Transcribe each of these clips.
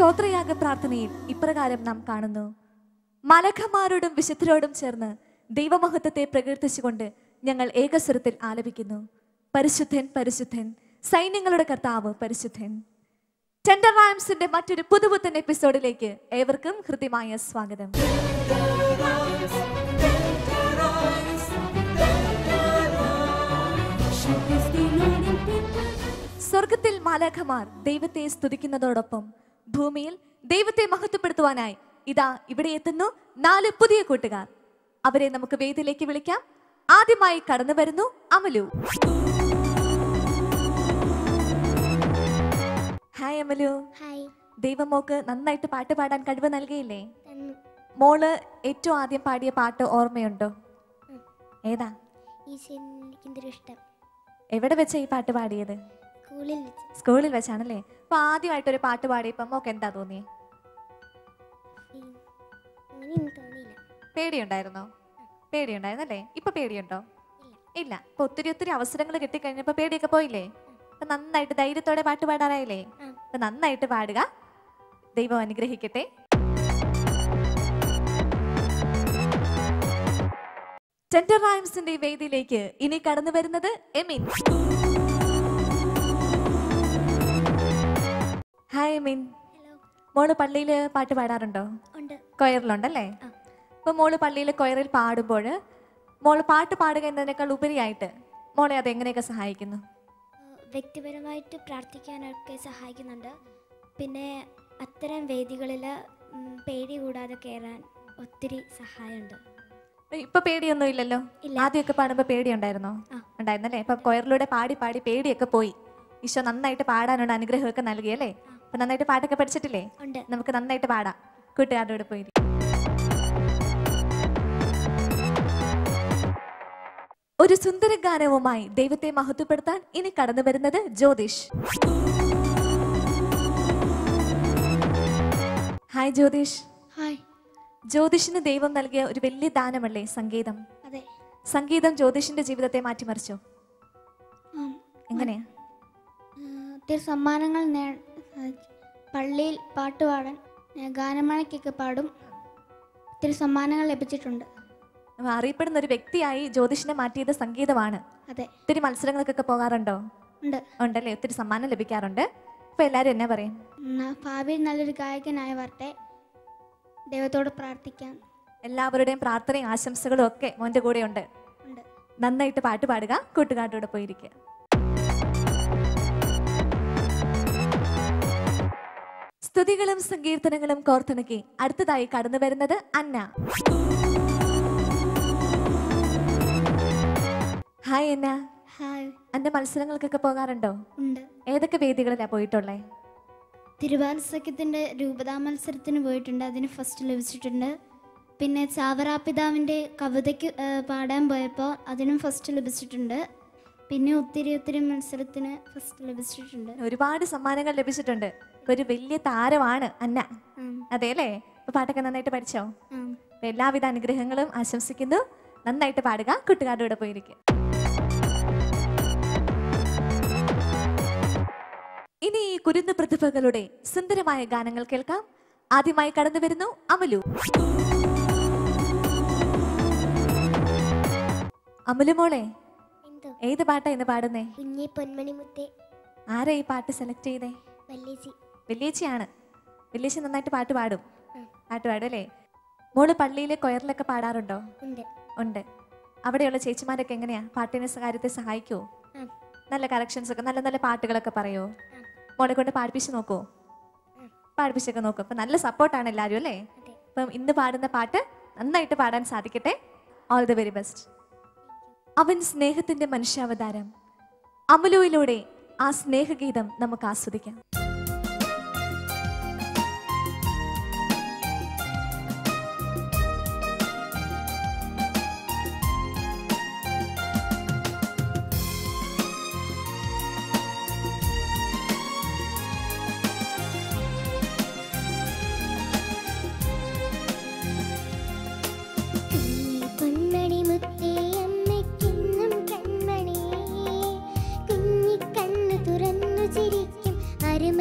സ്തോത്രയാഗ പ്രാർത്ഥനയിൽ ഇപ്രകാരം നാം കാണുന്നു. മാലാഖമാരോടും വിശുദ്ധരോടും ചേർന്ന് ദൈവമഹത്വത്തെ പ്രകീർത്തിച്ചുകൊണ്ട് ഞങ്ങൾ ഏകസ്വരത്തിൽ ആലപിക്കുന്നു. പരിശുദ്ധൻ പരിശുദ്ധൻ, സൈന്യങ്ങളുടെ കർത്താവ് പരിശുദ്ധൻ. ടെൻഡർ റൈംസിന്റെ മറ്റൊരു പുതുപുത്തൻ എപ്പിസോഡിലേക്ക് ഏവർക്കും ഹൃദ്യമായ സ്വാഗതം. സ്വർഗത്തിൽ മാലാഖമാർ ദൈവത്തെ സ്തുതിക്കുന്നതോടൊപ്പം ഭൂമിയിൽ ദൈവത്തെ മഹത്വപ്പെടുത്തുവാനായി ഇതാ ഇവിടെ എത്തുന്നു 4 പുതിയ കൂട്ടുകാർ. അവരെ നമുക്ക് വേദിയിലേക്ക് വിളിക്കാം. ആദ്യമായി കടന്നു വരുന്നു അമലു. ഹായ് അമലു. ഹായ്. ദൈവമോക്ക് നന്നായിട്ട് പാട്ട് പാടാൻ കഴിവ് നൽകിയില്ലേ? മോള് ഏറ്റവും ആദ്യം പാടിയ പാട്ട് ഓർമ്മയുണ്ടോ? ഏതാ? എവിടെ വെച്ചാ ഈ പാട്ട് പാടിയത്? സ്കൂളിൽ വെച്ചാണല്ലേ. അപ്പൊ ആദ്യമായിട്ടൊരു പാട്ട് പാടിയപ്പോ മോക്ക് എന്താ തോന്നിയേ? പേടിയുണ്ടായിരുന്നോ? പേടിയുണ്ടായിരുന്നല്ലേ. ഇപ്പൊ പേടിയുണ്ടോ? ഇല്ല. ഇപ്പൊ ഒത്തിരി അവസരങ്ങൾ കിട്ടിക്കഴിഞ്ഞപ്പോ പേടിയൊക്കെ പോയില്ലേ? അപ്പൊ നന്നായിട്ട് ധൈര്യത്തോടെ പാട്ട് പാടാറായില്ലേ? അപ്പൊ നന്നായിട്ട് പാടുക. ദൈവം അനുഗ്രഹിക്കട്ടെ. ടെൻഡർ റൈംസിന്റെ വേദിയിലേക്ക് ഇനി കടന്നു വരുന്നത് എമിൻ. ഹായ് എമിൻ. മോള് പള്ളിയില് പാട്ട് പാടാറുണ്ടോ? കൊയറിലുണ്ടല്ലേ. അപ്പൊ മോള് പള്ളിയിലെ കൊയറിൽ പാടുമ്പോൾ മോള് പാട്ട് പാടുക എന്നതിനേക്കാൾ ഉപരിയായിട്ട് മോളെ അത് എങ്ങനെയൊക്കെ സഹായിക്കുന്നു? വ്യക്തിപരമായിട്ട് പ്രാർത്ഥിക്കാനൊക്കെ സഹായിക്കുന്നുണ്ട്. പിന്നെ അത്തരം വേദികളിൽ പേടി കൂടാതെ കയറാൻ ഒത്തിരി സഹായമുണ്ട്. ഇപ്പൊ പേടിയൊന്നും ഇല്ലല്ലോ? ആദ്യമൊക്കെ പാടുമ്പോ പേടിയുണ്ടായിരുന്നോ? ഉണ്ടായിരുന്നല്ലേ. ഇപ്പൊ കൊയറിലൂടെ പാടി പാടി പേടിയൊക്കെ പോയി. ഈശോ നന്നായിട്ട് പാടാനുള്ള അനുഗ്രഹമൊക്കെ നൽകിയല്ലേ? അപ്പൊ നന്നായിട്ട് പാട്ടൊക്കെ പഠിച്ചിട്ടില്ലേ? നമുക്ക് നന്നായിട്ട് പാടാം. കൂട്ടുകാരുടെ കൂടെ പോയി. ഒരു സുന്ദര ഗാനവുമായി ദൈവത്തെ മഹത്വപ്പെടുത്താൻ ഇനി കടന്നു വരുന്നത് ജ്യോതിഷ്. ഹായ് ജ്യോതിഷ്. ഹായ്. ജ്യോതിഷിന് ദൈവം നൽകിയ ഒരു വലിയ ദാനമല്ലേ സംഗീതം? അതെ. സംഗീതം ജ്യോതിഷിന്റെ ജീവിതത്തെ മാറ്റിമറിച്ചോ? എങ്ങനെയാ? ഒത്തിരി സമ്മാനങ്ങൾ പള്ളിയിൽ പാട്ട് പാടാൻ ഗാനമേളയ്ക്കൊക്കെ പാടും. ഒത്തിരി സമ്മാനങ്ങൾ ലഭിച്ചിട്ടുണ്ട്. അറിയപ്പെടുന്ന ഒരു വ്യക്തിയായി ജ്യോതിഷിനെ മാറ്റിയത് സംഗീതമാണ്. അതെ. ഒത്തിരി മത്സരങ്ങൾക്കൊക്കെ പോകാറുണ്ടോ? ഉണ്ടല്ലേ. ഒത്തിരി സമ്മാനം ലഭിക്കാറുണ്ട്. ഇപ്പൊ എല്ലാരും എന്നാ പറയും? ഭാവിയിൽ നല്ലൊരു ഗായകനായി വരട്ടെ. ദൈവത്തോട് പ്രാർത്ഥിക്കാം. എല്ലാവരുടെയും പ്രാർത്ഥനയും ആശംസകളും ഒക്കെ മോന്റെ കൂടെ ഉണ്ട്. നന്നായിട്ട് പാട്ട് പാടുക. കൂട്ടുകാരുടെ പോയിരിക്കുക. സ്തുതികളും സങ്കീർത്തനങ്ങളും കോർത്തിണക്കി അടുത്തതായി കടന്നു വരുന്നത് അന്ന. ഹായ് അന്ന. ഹായ്. അന്ന മത്സരങ്ങൾക്കൊക്കെ പോകാറുണ്ടോ? ഏതൊക്കെ വേദികളിലാ പോയിട്ടുള്ളേ? തിരുവാതിര രൂപതാ മത്സരത്തിന് പോയിട്ടുണ്ട്. അതിന് ഫസ്റ്റ് ലഭിച്ചിട്ടുണ്ട്. പിന്നെ ചാവറാപിതാവിൻ്റെ കവിതയ്ക്ക് പാടാൻ പോയപ്പോൾ അതിനും ഫസ്റ്റ് ലഭിച്ചിട്ടുണ്ട്. പിന്നെ ഒത്തിരി മത്സരത്തിന് ഫസ്റ്റ് ലഭിച്ചിട്ടുണ്ട്. ഒരുപാട് സമ്മാനങ്ങൾ ലഭിച്ചിട്ടുണ്ട്. ഒരു വലിയ താരമാണ് അന്ന. അതെല്ലേ. അപ്പൊ പാട്ടൊക്കെ നന്നായിട്ട് പഠിച്ചോ? എല്ലാവിധ അനുഗ്രഹങ്ങളും ആശംസിക്കുന്നു. നന്നായിട്ട് പാടുക. കൂട്ടുകാരുടെ കൂടെ പോയിരിക്കും. ഇനി ഈ കുരുന്നു പ്രതിഭകളുടെ സുന്ദരമായ ഗാനങ്ങൾ കേൾക്കാം. ആദ്യമായി കടന്നു വരുന്നു അമലു. അമലു മോളെ, ഏത് പാട്ടാ ഇന്ന് പാടുന്നേ? ആരാ ഈ പാട്ട് സെലക്ട് ചെയ്തേ? വല്യേച്ചിയാണ്. വല്യേച്ചി നന്നായിട്ട് പാട്ട് പാടും. പാട്ട് പാടും അല്ലേ. മോള് പള്ളിയിലെ കൊയറിലൊക്കെ പാടാറുണ്ടോ? ഉണ്ട്. അവിടെയുള്ള ചേച്ചിമാരൊക്കെ എങ്ങനെയാ പാട്ടിന്റെ കാര്യത്തെ സഹായിക്കുവോ? നല്ല കറക്ഷൻസ് ഒക്കെ, നല്ല നല്ല പാട്ടുകളൊക്കെ പറയോ? മോളെ കൊണ്ട് പാടിപ്പിച്ച് നോക്കോ? പാടിപ്പിച്ചൊക്കെ നോക്കും. അപ്പൊ നല്ല സപ്പോർട്ടാണ് എല്ലാവരും അല്ലേ. അപ്പം ഇന്ന് പാടുന്ന പാട്ട് നന്നായിട്ട് പാടാൻ സാധിക്കട്ടെ. All the very best. അവൻ സ്നേഹത്തിന്റെ മനുഷ്യാവതാരം. അമലുവിലൂടെ ആ സ്നേഹഗീതം നമുക്ക് ആസ്വദിക്കാം. അരുമ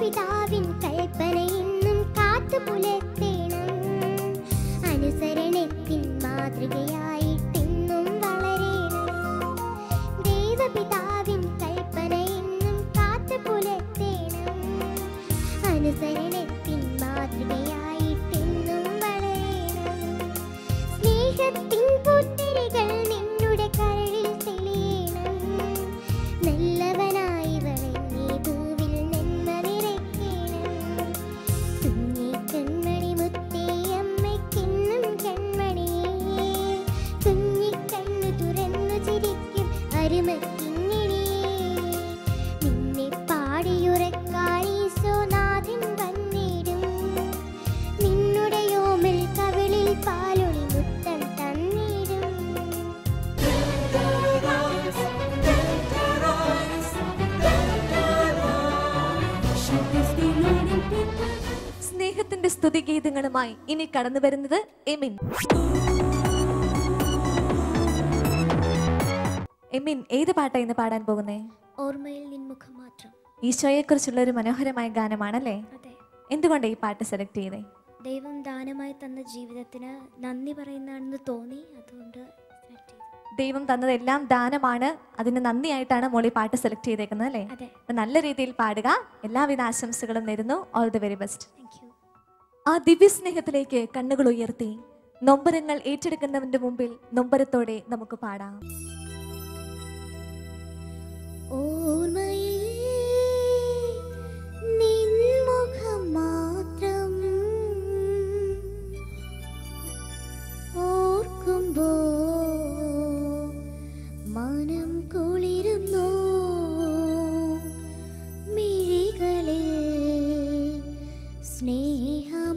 ദൈവപിതാവിൻ കൽപ്പന എന്നും കാത്തു പുലർത്തേണം. അനുസരണത്തിൻ മാതൃകയായിട്ടെന്നും വളരേണം. ദൈവപിതാവിൻ കൽപ്പന എന്നും കാത്തു പുലർത്തേണം. അനുസരണത്തിൻ മാതൃകയായിട്ടെന്നും വളരേണം. സ്നേഹത്തിൻ പുത്തരികൾ നിന്നുടെ കരളിൽ തെളിയണം. നല്ലവനായി വളർന്നേ ഭൂവിൽ നന്മ നിറയ്ക്കണം. കുഞ്ഞി കൺമണി മുത്തേ അമ്മയ്ക്കെന്നും കൺമണിയേ. കുഞ്ഞിക്കണ്ണു തുറന്നു ചിരിക്കും അരുമക്കിങ്ങിണിയേ. നിന്നെ പാടിയുറക്കാൻ ഈശോനാഥൻ വന്നിടും. നിന്നുടെ ഓമൽ കവിളിൽ പാലൊളി മുത്തം തന്നിടും. സ്നേഹത്തിന്റെ സ്തുതിഗീതങ്ങളുമായി ഇനി കടന്നു വരുന്നത് എമിൻ. എമിൻ, ഏത് പാട്ടാ ഇന്ന് പാടാൻ പോകുന്നേ? ഓർമ്മയിൽ നിൻമുഖം മാത്രം. ഈശോയെ കുറിച്ചുള്ള ഒരു മനോഹരമായ ഗാനമാണല്ലേ? അതെ. എന്തുകൊണ്ട് ഈ പാട്ട് സെലക്ട് ചെയ്തേ? ദൈവം ദാനമായി തന്ന ജീവിതത്തിന് നന്ദി പറയുന്നതാണെന്ന് തോന്നി, അതുകൊണ്ട് സെലക്ട് ചെയ്തു. ദൈവം തന്നതെല്ലാം ദാനമാണ്, അതിന് നന്ദിയായിട്ടാണ് മോളി പാട്ട് സെലക്ട് ചെയ്തേക്കുന്നത് അല്ലേ? അതെ. അപ്പൊ നല്ല രീതിയിൽ പാടുക. എല്ലാവിധ ആശംസകളും നേരുന്നു. All the very best. Thank you. ആ ദിവ്യസ്നേഹത്തിലേക്ക് കണ്ണുകൾ ഉയർത്തി നൊമ്പരങ്ങൾ ഏറ്റെടുക്കുന്നവന്റെ മുമ്പിൽ നൊമ്പരത്തോടെ നമുക്ക് പാടാം. ഓർമ്മയിൽ നിൻമുഖം മാത്രം ഓർക്കുമ്പോൾ മനം കുളിരുന്നു. മിഴികളിൽ സ്നേഹമൊഴുകുന്നു.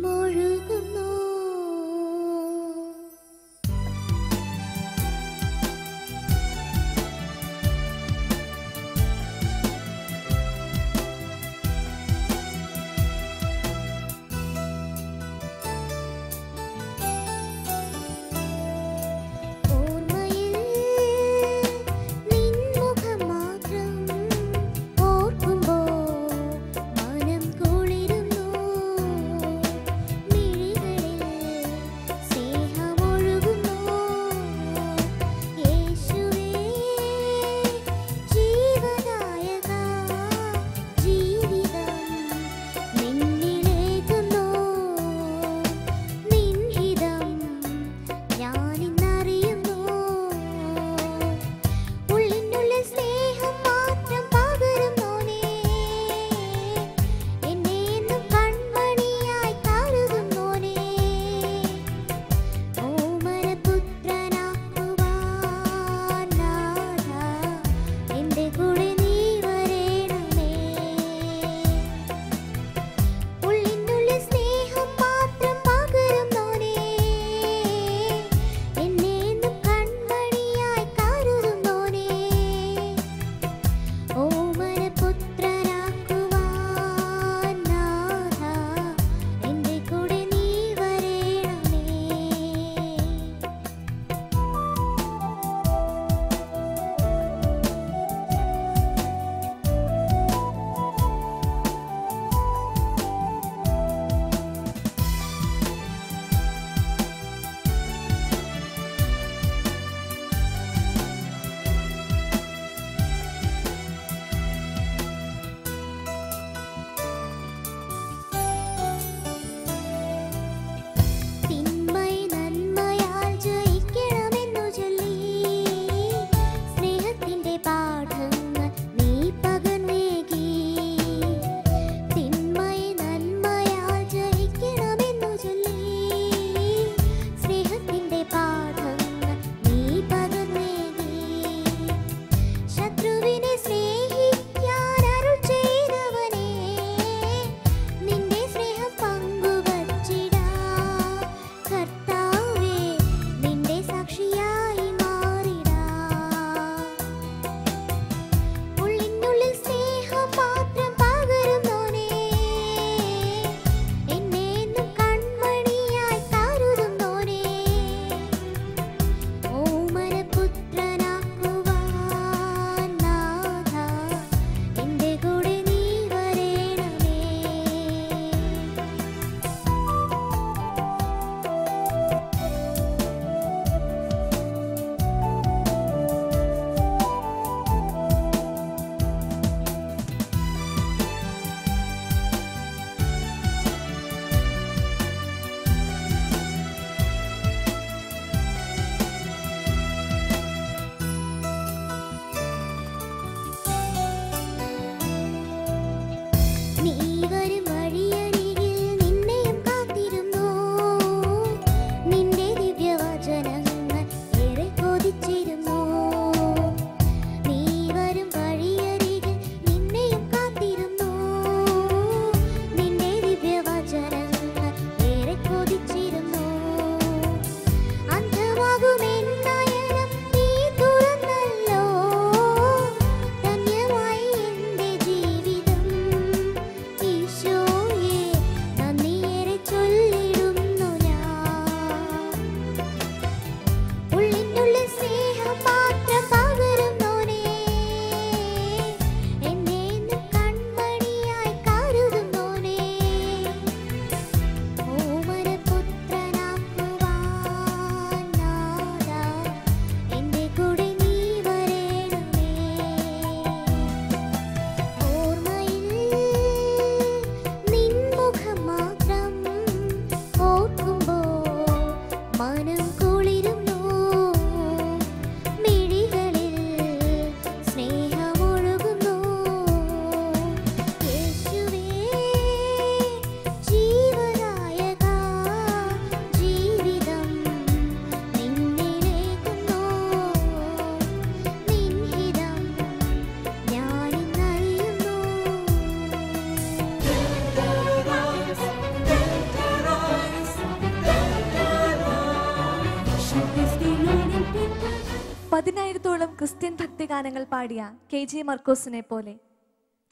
പതിനായിരത്തോളം ക്രിസ്ത്യൻ ഭക്തിഗാനങ്ങൾ പാടിയ KJ മർക്കോസിനെ പോലെ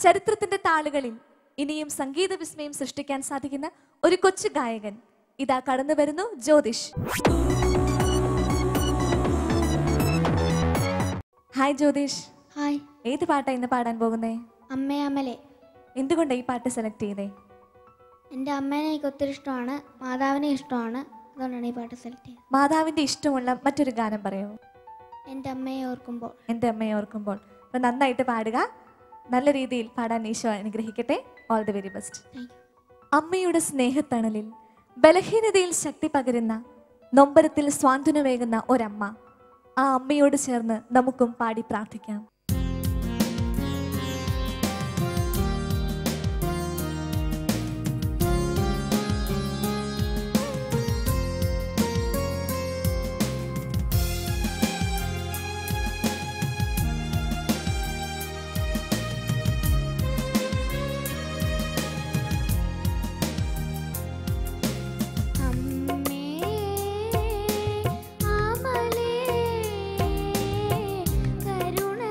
ചരിത്രത്തിന്റെ താളുകളിൽ ഇനിയും സംഗീത വിസ്മയം സൃഷ്ടിക്കാൻ സാധിക്കുന്ന ഒരു കൊച്ചു ഗായകൻ ഇതാ കടന്നു വരുന്നു. ജ്യോതിഷ്. ഹായ് ജ്യോതിഷ്. ഹായ്. ഏത് പാട്ടാ ഇന്ന് പാടാൻ പോകുന്നേ? അമ്മേ അമലേ. എന്തുകൊണ്ടാണ് ഈ പാട്ട് സെലക്ട് ചെയ്തേ? എൻ്റെ അമ്മേനെ എനിക്ക് ഒത്തിരി ഇഷ്ടമാണ്, മാതാവിനെ ഇഷ്ടമാണ്, അതുകൊണ്ടാണ് ഈ പാട്ട് സെലക്ട് ചെയ്തത്. മാതാവിന്റെ ഇഷ്ടമുള്ള മറ്റൊരു ഗാനം പറയുമോ? എൻ്റെ അമ്മയെ ഓർക്കുമ്പോൾ. എൻ്റെ അമ്മയെ ഓർക്കുമ്പോൾ. അപ്പൊ നന്നായിട്ട് പാടുക. നല്ല രീതിയിൽ പാടാൻ ഈശോ അനുഗ്രഹിക്കട്ടെ. All the very best. അമ്മയുടെ സ്നേഹത്തണലിൽ ബലഹീനതയിൽ ശക്തി പകരുന്ന, നൊമ്പരത്തിൽ സ്വാന്തനമേകുന്ന ഒരമ്മ. ആ അമ്മയോട് ചേർന്ന് നമുക്കും പാടി പ്രാർത്ഥിക്കാം. കരുണ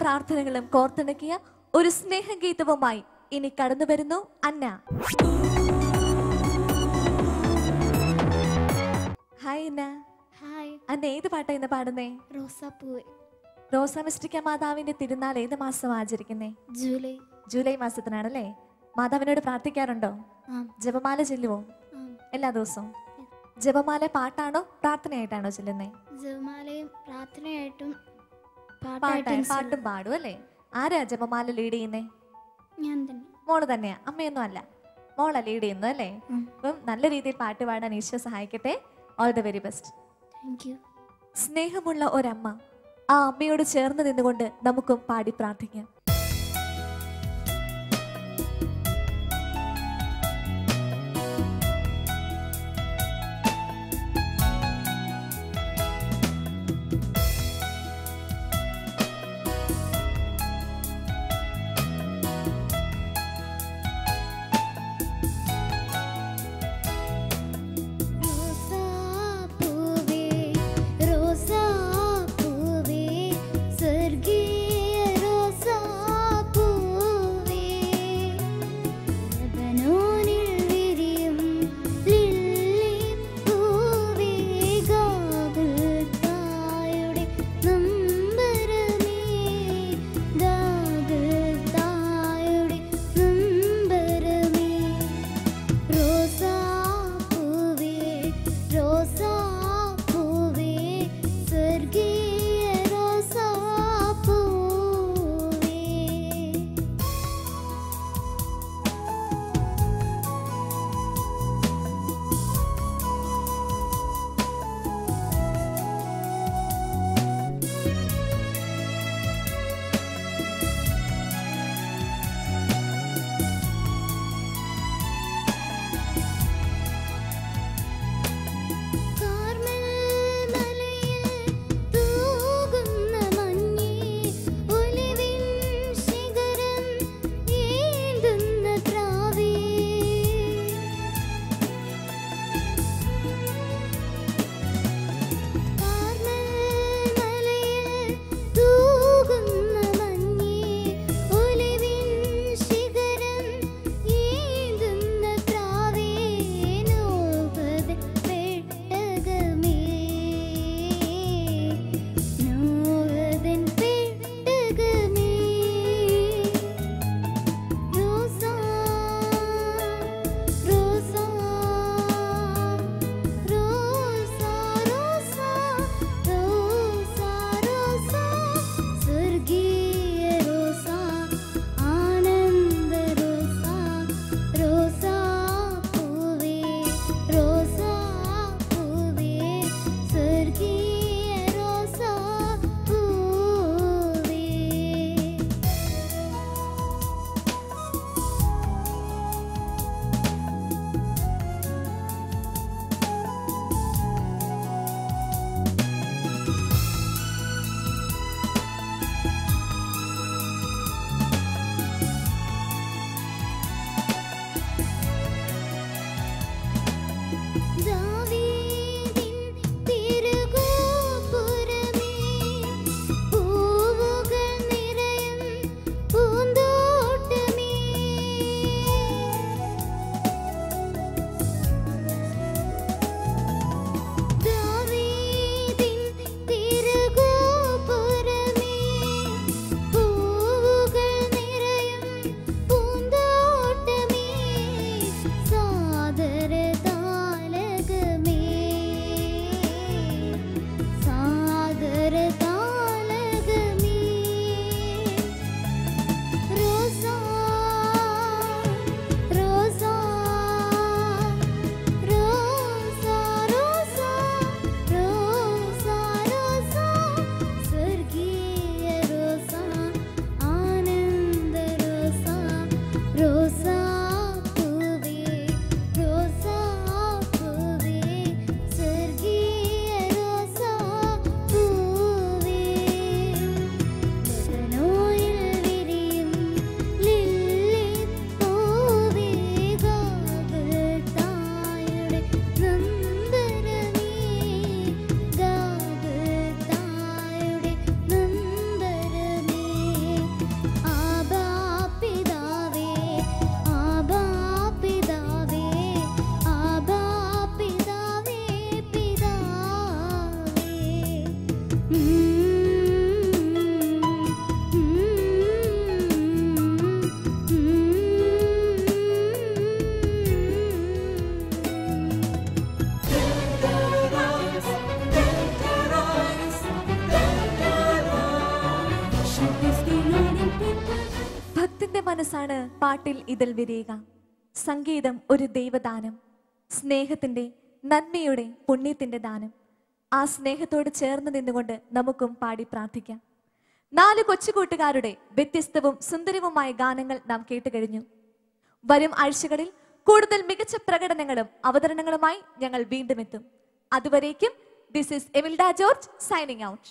പ്രാർത്ഥനകളും കോർത്തിണക്കിയ ഒരു സ്നേഹഗീതവുമായി ഇനി കടന്നു വരുന്നു അന്ന. ഹായ് അന്ന. ഹായ്. അന്ന ഏത് പാട്ടാ ഇന്ന് പാടുന്നേ? റോസാപ്പൂവ്. റോസാമിസ്റ്റിക്ക മാതാവിന്റെ തിരുനാൾ ഏത് മാസം ആചരിക്കുന്നേ? ജൂലൈ. ജൂലൈ മാസത്തിനാണല്ലേ. മാതാവിനോട് പ്രാർത്ഥിക്കാറുണ്ടോ? ജപമാല ചൊല്ലുവോ എല്ലാ ദിവസവും? ജപമാല പാട്ടാണോ പ്രാർത്ഥനയായിട്ടാണോ ചൊല്ലുന്നേ? ജപമാലയും പ്രാർത്ഥനയായിട്ടും പാട്ടും പാടും അല്ലേ? ആരാ ജപമാല ലീഡ് ചെയ്യുന്നേ? ഞാൻ തന്നെ. മോള് തന്നെയാ? അമ്മയൊന്നും അല്ല, മോളാ ലീഡ് ചെയ്യുന്നു അല്ലേ? അപ്പം നല്ല രീതിയിൽ പാട്ട് പാടാൻ ഈശോ സഹായിക്കട്ടെ. All the very best. Thank you. സ്നേഹമുള്ള ഒരമ്മ, ആ അമ്മയോട് ചേർന്ന് നിന്നുകൊണ്ട് നമുക്കും പാടി പ്രാർത്ഥിക്കാം. रोसा पूवे स्वर्गीय रोसा പാട്ടാണ് പാട്ടിൽ ഇതിൽ വിരിയുക. സംഗീതം ഒരു ദൈവദാനം, സ്നേഹത്തിന്റെ നന്മയുടെ പുണ്യത്തിന്റെ ദാനം. ആ സ്നേഹത്തോട് ചേർന്ന് നിന്നുകൊണ്ട് നമുക്കും പാടി പ്രാർത്ഥിക്കാം. 4 കൊച്ചുകൂട്ടുകാരുടെ വ്യത്യസ്തവും സുന്ദരവുമായ ഗാനങ്ങൾ നാം കേട്ടു കഴിഞ്ഞു. വരും ആഴ്ചകളിൽ കൂടുതൽ മികച്ച പ്രകടനങ്ങളും അവതരണങ്ങളുമായി ഞങ്ങൾ വീണ്ടും എത്തും. അതുവരേക്കും this is Emilda George signing out.